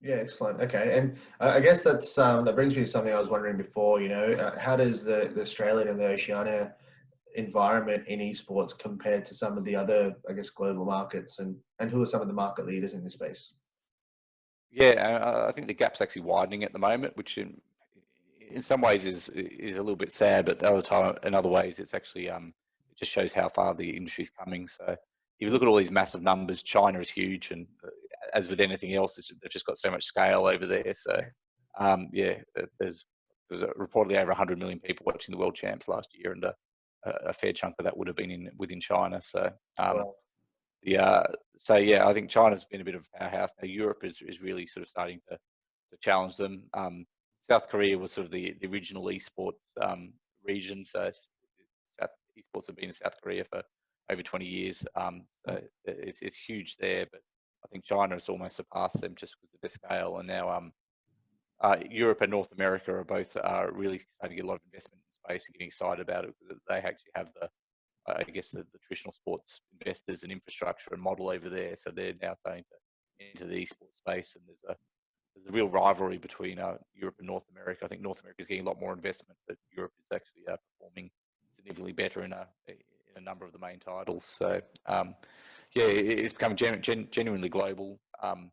Yeah, excellent. Okay, and I guess that brings me to something I was wondering before. How does the Australian and the Oceania environment in esports compared to some of the other, I guess, global markets, and who are some of the market leaders in this space? Yeah, and I think the gap's actually widening at the moment, which in some ways is a little bit sad, but the other time, in other ways, it's actually it just shows how far the industry's coming. So if you look at all these massive numbers, China is huge, and as with anything else, they've just got so much scale over there. So yeah, there's reportedly over 100 million people watching the World Champs last year, and a fair chunk of that would have been within China. So um, Well, the so yeah, I think China's been a bit of a powerhouse. Now Europe is really sort of starting to challenge them. South Korea was sort of the original esports region. So South esports have been in South Korea for over 20 years. So it's huge there, but I think China has almost surpassed them just because of their scale. And now Europe and North America are both really starting to get a lot of investment in space and getting excited about it because they actually have I guess the traditional sports investors and infrastructure and model over there. So they're now starting to enter the esports space, and there's a real rivalry between Europe and North America. I think North America is getting a lot more investment, but Europe is actually performing significantly better in a number of the main titles. So yeah, it's become genuinely global. And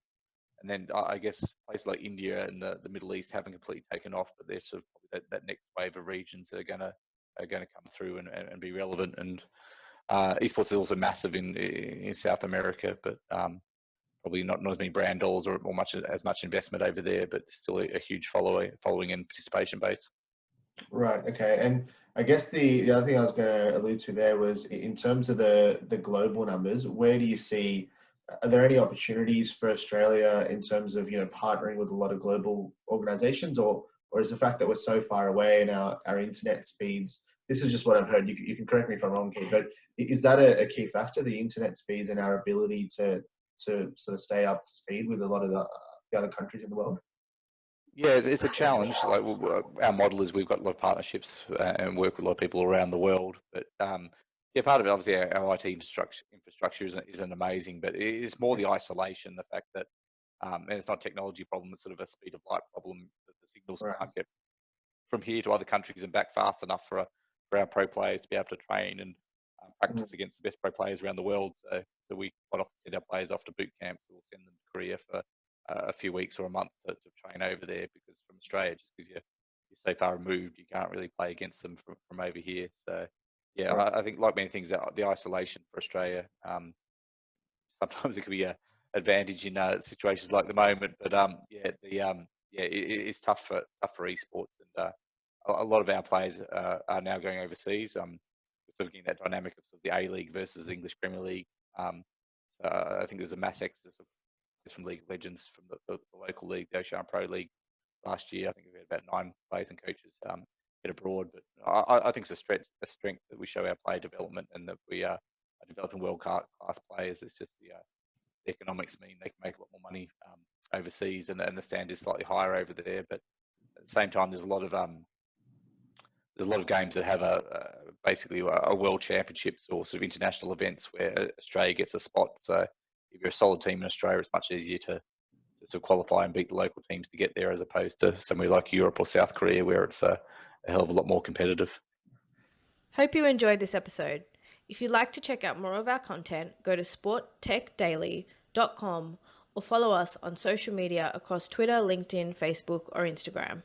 then I guess places like India and the Middle East haven't completely taken off, but they're sort of probably that next wave of regions that are gonna come through and be relevant. And esports is also massive in South America, but probably not as many brand dollars or much as much investment over there, but still a huge following and participation base. right. Okay. And I guess the other thing I was going to allude to there was in terms of the global numbers, where do you see, are there any opportunities for Australia in terms of, partnering with a lot of global organizations, or is the fact that we're so far away and our internet speeds, this is just what I've heard. You can correct me if I'm wrong, Keith, but is that a key factor, the internet speeds and our ability to sort of stay up to speed with a lot of the other countries in the world? Yeah, it's a challenge. Like our model is we've got a lot of partnerships and work with a lot of people around the world. But yeah, part of it obviously our IT infrastructure isn't amazing, but it's more the isolation, the fact that and it's not a technology problem; it's sort of a speed of light problem that the signals Right. can't get from here to other countries and back fast enough for our pro players to be able to train and Mm. practice against the best pro players around the world. So we quite often send our players off to boot camps. We'll send them to Korea for a few weeks or a month to train over there because from Australia, just because you're so far removed, you can't really play against them from over here. So yeah, Right. I think like many things, the isolation for Australia sometimes it could be a advantage in situations like the moment. But yeah, it's tough for esports, and a lot of our players are now going overseas. We're sort of getting that dynamic of sort of the A League versus the English Premier League. So I think there's a mass exodus of players from League of Legends from the local league, the Oceania Pro League. Last year, I think we had about 9 players and coaches get abroad. But I think it's a strength that we show our player development and that we are developing world class players. It's just the economics mean they can make a lot more money overseas, and the standard is slightly higher over there. But at the same time, there's a lot of games that have basically a world championships or sort of international events where Australia gets a spot. So if you're a solid team in Australia, it's much easier to sort of qualify and beat the local teams to get there, as opposed to somewhere like Europe or South Korea where it's a hell of a lot more competitive. Hope you enjoyed this episode. If you'd like to check out more of our content, go to sporttechdaily.com or follow us on social media across Twitter, LinkedIn, Facebook, or Instagram.